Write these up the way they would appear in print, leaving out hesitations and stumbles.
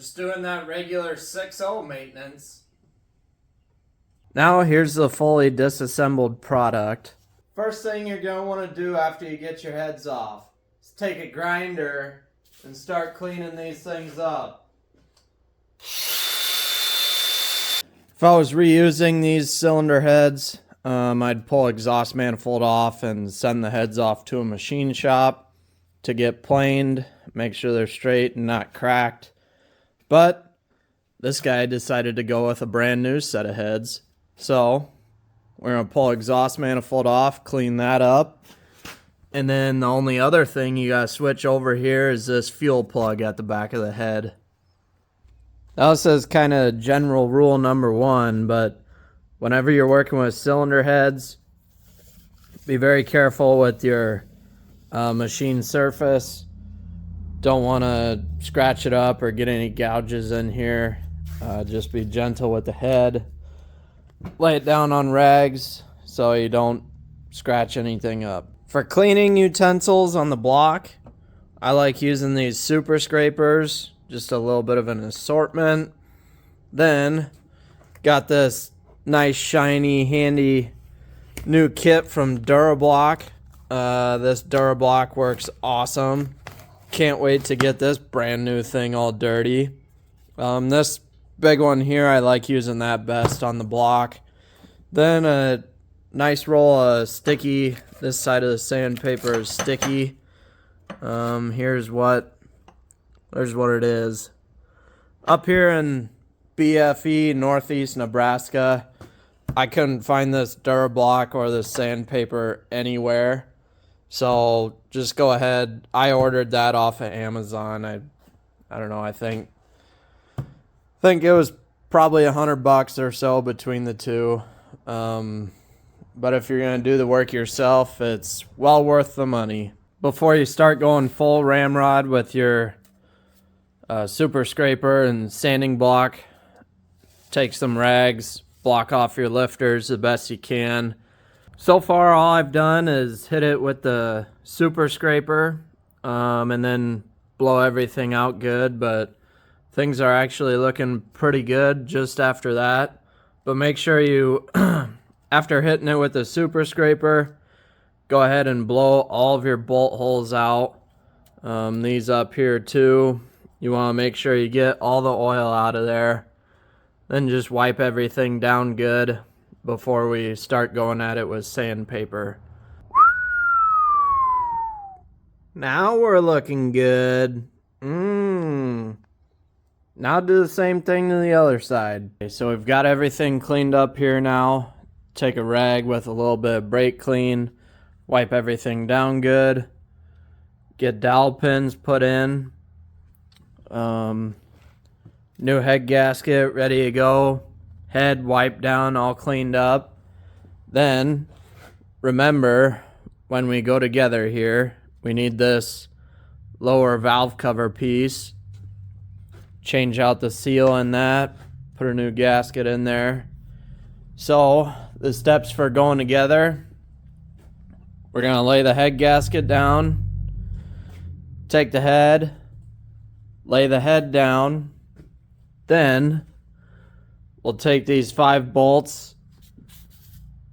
Just doing that regular 6.0 maintenance. Now here's the fully disassembled product. First thing you're going to want to do after you get your heads off is take a grinder and start cleaning these things up. If I was reusing these cylinder heads, I'd pull exhaust manifold off and send the heads off to a machine shop to get planed, make sure they're straight and not cracked. But this guy decided to go with a brand new set of heads. So we're going to pull exhaust manifold off, clean that up. And then the only other thing you got to switch over here is this fuel plug at the back of the head. Now this is kind of general rule number 1, but whenever you're working with cylinder heads, be very careful with your machine surface. Don't want to scratch it up or get any gouges in here. Just be gentle with the head. Lay it down on rags so you don't scratch anything up. For cleaning utensils on the block, I like using these super scrapers. Just a little bit of an assortment. Then got this nice shiny handy new kit from Durablock. This Durablock works awesome. Can't wait to get this brand new thing all dirty. This big one here, I like using that best on the block. Then a nice roll of sticky. This side of the sandpaper is sticky. Here's what it is. Up here in BFE, Northeast Nebraska, I couldn't find this Durablock or this sandpaper anywhere. So just go ahead. I ordered that off of Amazon. I don't know, I think it was probably $100 or so between the two. But if you're going to do the work yourself, it's well worth the money. Before you start going full ramrod with your super scraper and sanding block, take some rags, block off your lifters the best you can. So far all I've done is hit it with the super scraper and then blow everything out good, but things are actually looking pretty good just after that. But make sure you, after hitting it with the super scraper, go ahead and blow all of your bolt holes out. These up here too. You want to make sure you get all the oil out of there. Then just wipe everything down good before we start going at it with sandpaper. Now we're looking good. Now do the same thing to the other side. Okay, so we've got everything cleaned up here now. Take a rag with a little bit of brake clean. Wipe everything down good. Get dowel pins put in. New head gasket ready to go. Head wiped down, all cleaned up. Then remember, when we go together here, we need this lower valve cover piece. Change out the seal in that. Put a new gasket in there. So the steps for going together: we're going to lay the head gasket down. Take the head. Lay the head down. Then we'll take these 5 bolts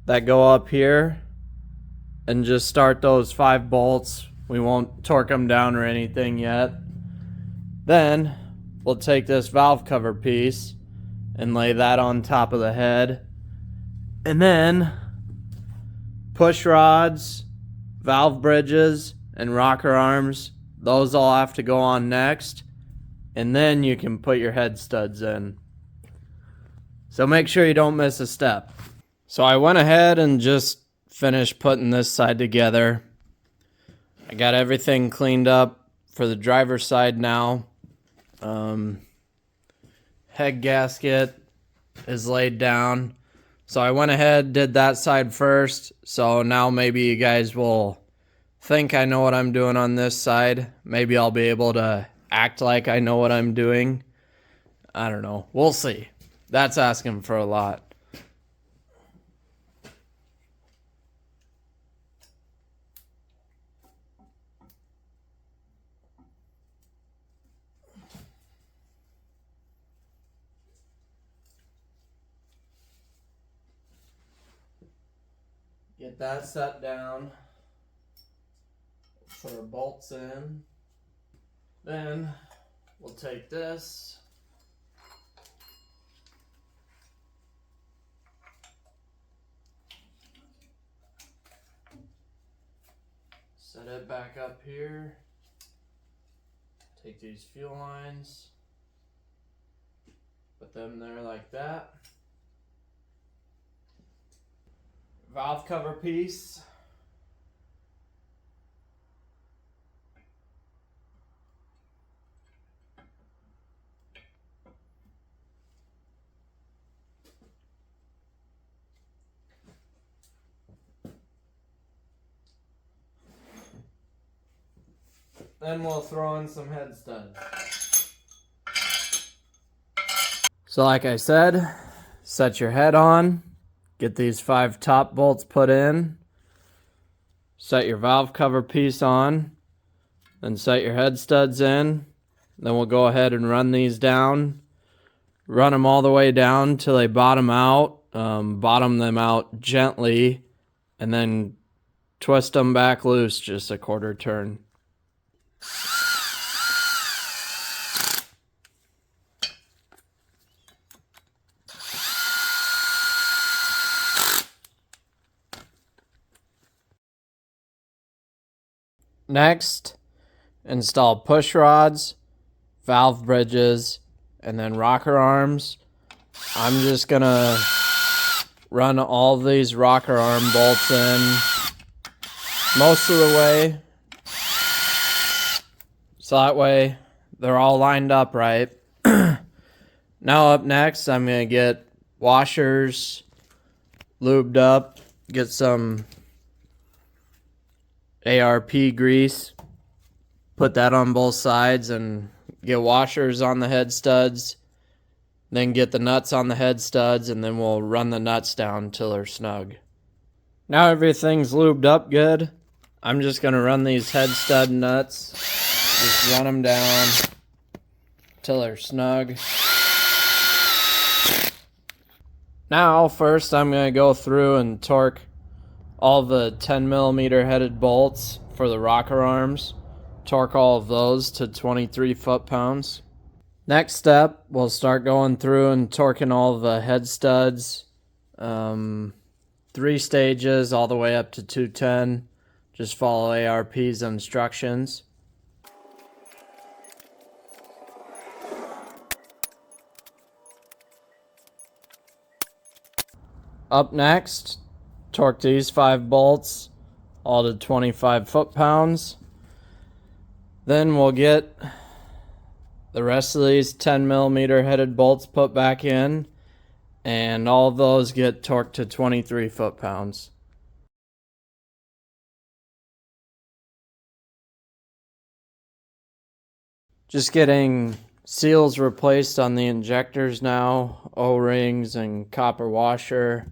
that go up here and just start those 5 bolts. We won't torque them down or anything yet. Then we'll take this valve cover piece and lay that on top of the head. And then push rods, valve bridges, and rocker arms, those all have to go on next. And then you can put your head studs in. So make sure you don't miss a step. So I went ahead and just finished putting this side together. I got everything cleaned up for the driver's side now. Head gasket is laid down. So I went ahead, did that side first. So now maybe you guys will think I know what I'm doing on this side. Maybe I'll be able to act like I know what I'm doing. I don't know. We'll see. That's asking for a lot. Get that set down. Put our bolts in. Then we'll take this. Set it back up here. Take these fuel lines. Put them there like that. Valve cover piece. Then we'll throw in some head studs. So like I said, set your head on, get these 5 top bolts put in, set your valve cover piece on, then set your head studs in. Then we'll go ahead and run these down, run them all the way down till they bottom out, bottom them out gently, and then twist them back loose just a quarter turn. Next, install push rods, valve bridges, and then rocker arms. I'm just gonna run all these rocker arm bolts in most of the way, so that way they're all lined up right. Now up next, I'm gonna get washers lubed up, get some ARP grease, put that on both sides, and get washers on the head studs, then get the nuts on the head studs, and then we'll run the nuts down till they're snug. Now everything's lubed up good. I'm just gonna run these head stud nuts, just run them down till they're snug. Now first I'm gonna go through and torque all the 10mm headed bolts for the rocker arms. Torque all of those to 23 foot-pounds. Next step, we'll start going through and torquing all the head studs. 3 stages all the way up to 210. Just follow ARP's instructions. Up next, torque these 5 bolts all to 25 foot-pounds. Then we'll get the rest of these 10mm headed bolts put back in, and all of those get torqued to 23 foot-pounds. Just getting seals replaced on the injectors now, O-rings and copper washer.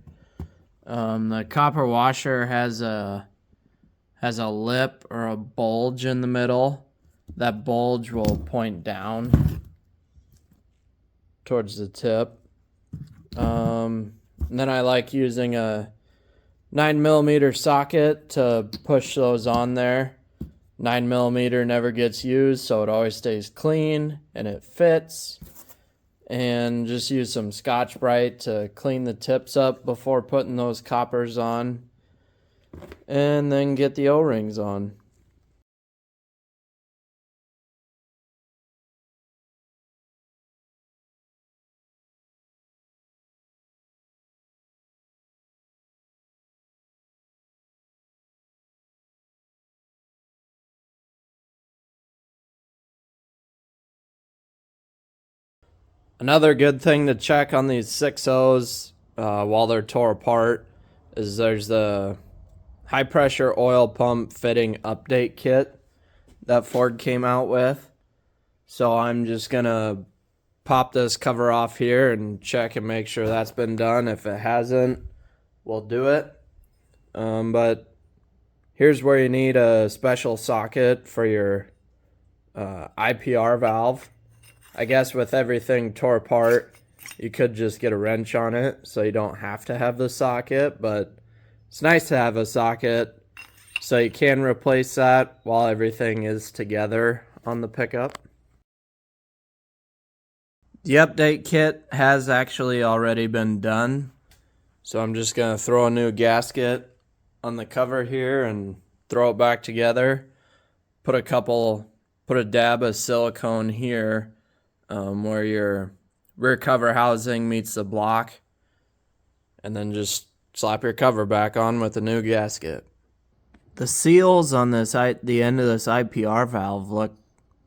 The copper washer has a lip or a bulge in the middle. That bulge will point down towards the tip. And then I like using a 9mm socket to push those on there. 9mm never gets used, so it always stays clean and it fits. And just use some Scotch-Brite to clean the tips up before putting those coppers on. And then get the O-rings on. Another good thing to check on these 6.0s while they're tore apart is there's the high pressure oil pump fitting update kit that Ford came out with. So I'm just gonna pop this cover off here and check and make sure that's been done. If it hasn't, we'll do it. But here's where you need a special socket for your IPR valve. I guess with everything tore apart, you could just get a wrench on it so you don't have to have the socket, but It's nice to have a socket so you can replace that while everything is together on the pickup. The update kit has actually already been done, so I'm just going to throw a new gasket on the cover here and throw it back together. Put a dab of silicone here where your rear cover housing meets the block, and then just slap your cover back on with a new gasket. The seals on the end of this IPR valve look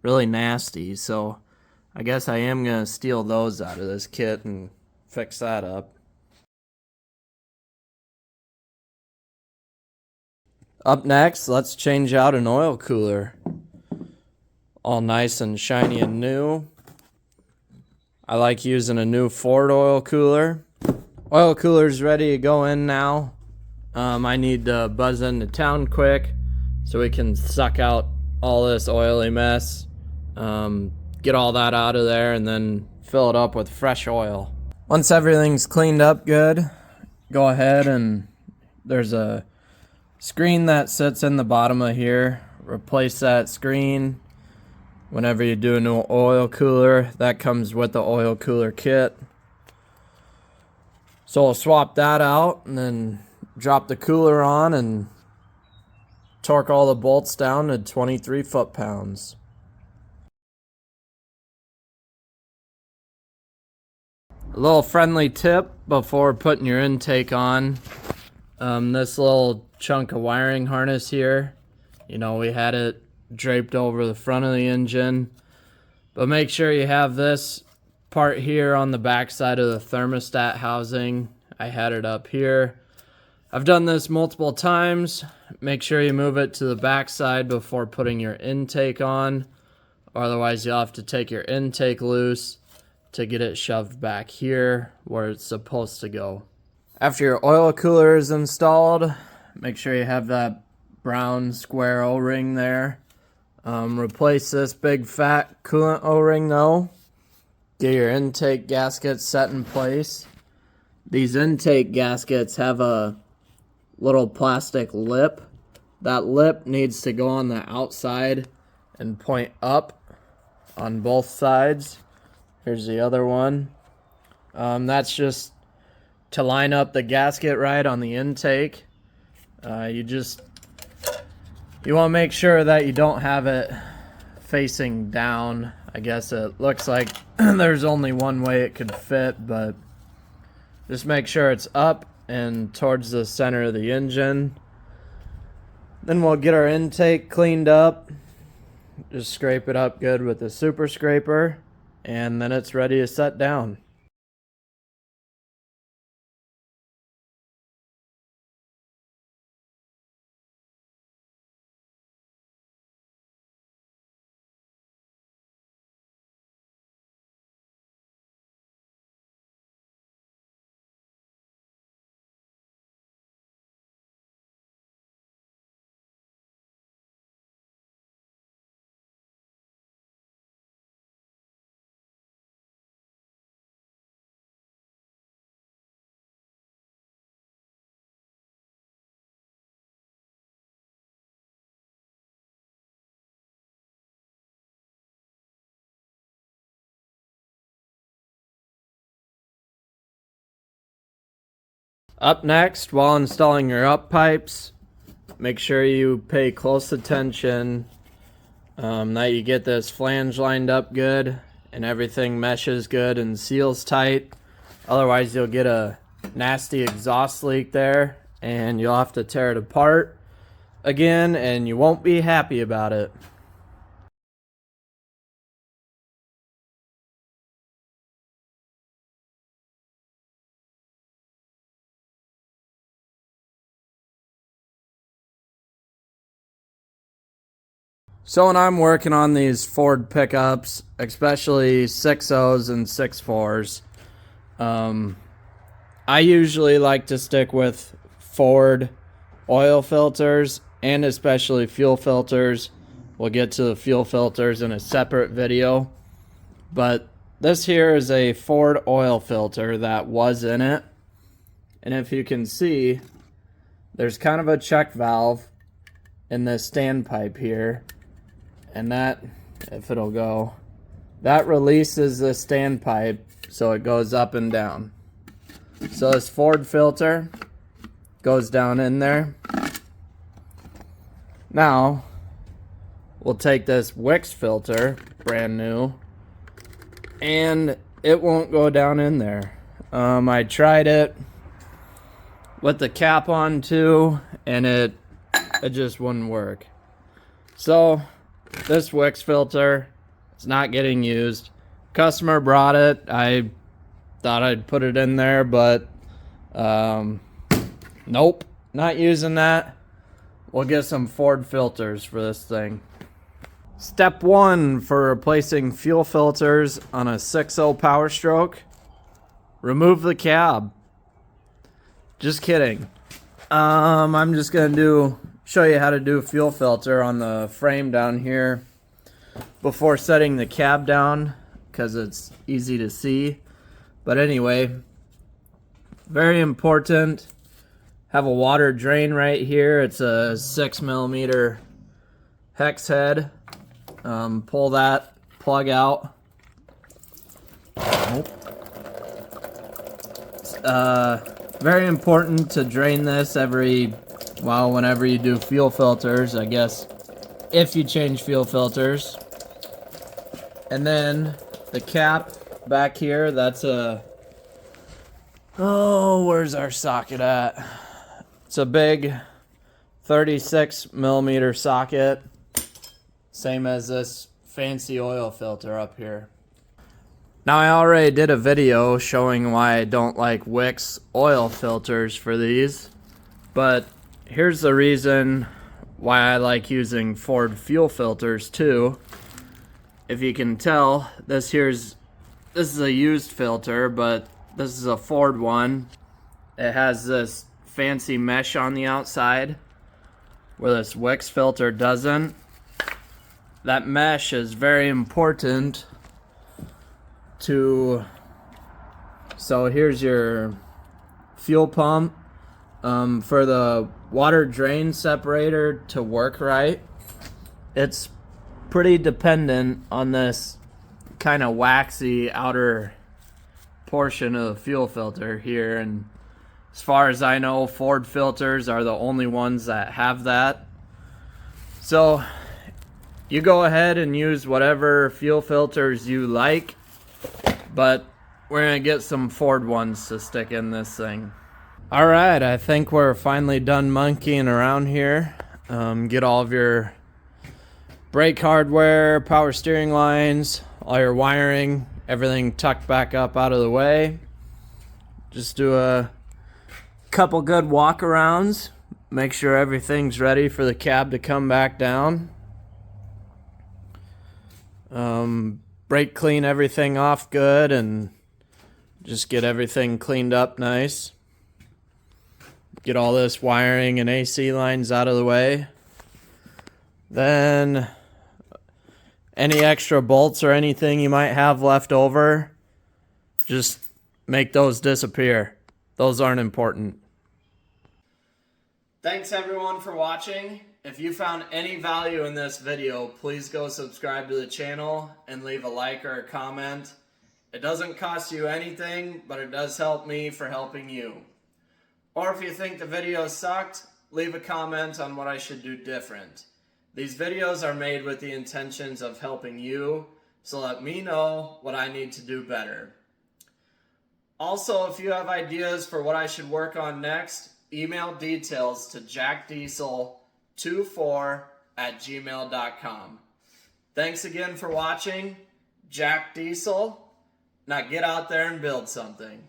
really nasty, so I guess I am going to steal those out of this kit and fix that up. Up next, let's change out an oil cooler. All nice and shiny and new. I like using a new Ford oil cooler. Oil cooler's ready to go in now. I need to buzz into town quick so we can suck out all this oily mess. Get all that out of there and then fill it up with fresh oil. Once everything's cleaned up good, go ahead and there's a screen that sits in the bottom of here. Replace that screen whenever you do a new oil cooler. That comes with the oil cooler kit. So we'll swap that out and then drop the cooler on and torque all the bolts down to 23 foot-pounds. A little friendly tip before putting your intake on. This little chunk of wiring harness here, we had it draped over the front of the engine, but make sure you have this part here on the back side of the thermostat housing. I had it up here. I've done this multiple times. Make sure you move it to the back side before putting your intake on, or otherwise you'll have to take your intake loose to get it shoved back here where it's supposed to go. After your oil cooler is installed, make sure you have that brown square O-ring there. Replace this big fat coolant O-ring though. Get your intake gasket set in place. These intake gaskets have a little plastic lip. That lip needs to go on the outside and point up on both sides. Here's the other one. That's just to line up the gasket right on the intake. You want to make sure that you don't have it facing down. I guess it looks like there's only one way it could fit, but just make sure it's up and towards the center of the engine. Then we'll get our intake cleaned up. Just scrape it up good with the super scraper, and then it's ready to set down. Up next, while installing your up pipes, make sure you pay close attention that you get this flange lined up good and everything meshes good and seals tight. Otherwise you'll get a nasty exhaust leak there and you'll have to tear it apart again and you won't be happy about it. So when I'm working on these Ford pickups, especially 6.0s and 6.4s, I usually like to stick with Ford oil filters and especially fuel filters. We'll get to the fuel filters in a separate video. But this here is a Ford oil filter that was in it. And if you can see, there's kind of a check valve in this standpipe here, and that, if it'll go, that releases the standpipe so it goes up and down. So this Ford filter goes down in there. Now we'll take this Wix filter, brand new, and it won't go down in there. I tried it with the cap on too, and it just wouldn't work. So this Wix filter, it's not getting used. Customer brought it. I thought I'd put it in there, but nope, not using that. We'll get some Ford filters for this thing. Step 1 for replacing fuel filters on a 6.0 Power Stroke: remove the cab. Just kidding. I'm just gonna show you how to do fuel filter on the frame down here before setting the cab down, because it's easy to see. But anyway, very important, have a water drain right here. It's a 6mm hex head. Pull that plug out. Very important to drain this whenever you do fuel filters, I guess, if you change fuel filters. And then the cap back here, that's where's our socket at? It's a big 36mm socket, same as this fancy oil filter up here. Now, I already did a video showing why I don't like Wix oil filters for these, but here's the reason why I like using Ford fuel filters too. If you can tell, this is a used filter, but this is a Ford one. It has this fancy mesh on the outside where this Wix filter doesn't. That mesh is very important so here's your fuel pump. For the water drain separator to work right, it's pretty dependent on this kind of waxy outer portion of the fuel filter here, and as far as I know, Ford filters are the only ones that have that. So you go ahead and use whatever fuel filters you like, but we're gonna get some Ford ones to stick in this thing. Alright, I think we're finally done monkeying around here. Get all of your brake hardware, power steering lines, all your wiring, everything tucked back up out of the way. Just do a couple good walk-arounds. Make sure everything's ready for the cab to come back down. Brake clean everything off good and just get everything cleaned up nice. Get all this wiring and AC lines out of the way. Then any extra bolts or anything you might have left over, just make those disappear. Those aren't important. Thanks everyone for watching. If you found any value in this video, please go subscribe to the channel and leave a like or a comment. It doesn't cost you anything, but it does help me for helping you. Or if you think the video sucked, leave a comment on what I should do different. These videos are made with the intentions of helping you, so let me know what I need to do better. Also, if you have ideas for what I should work on next, email details to jackdiesel24@gmail.com. Thanks again for watching. Jack Diesel. Now get out there and build something.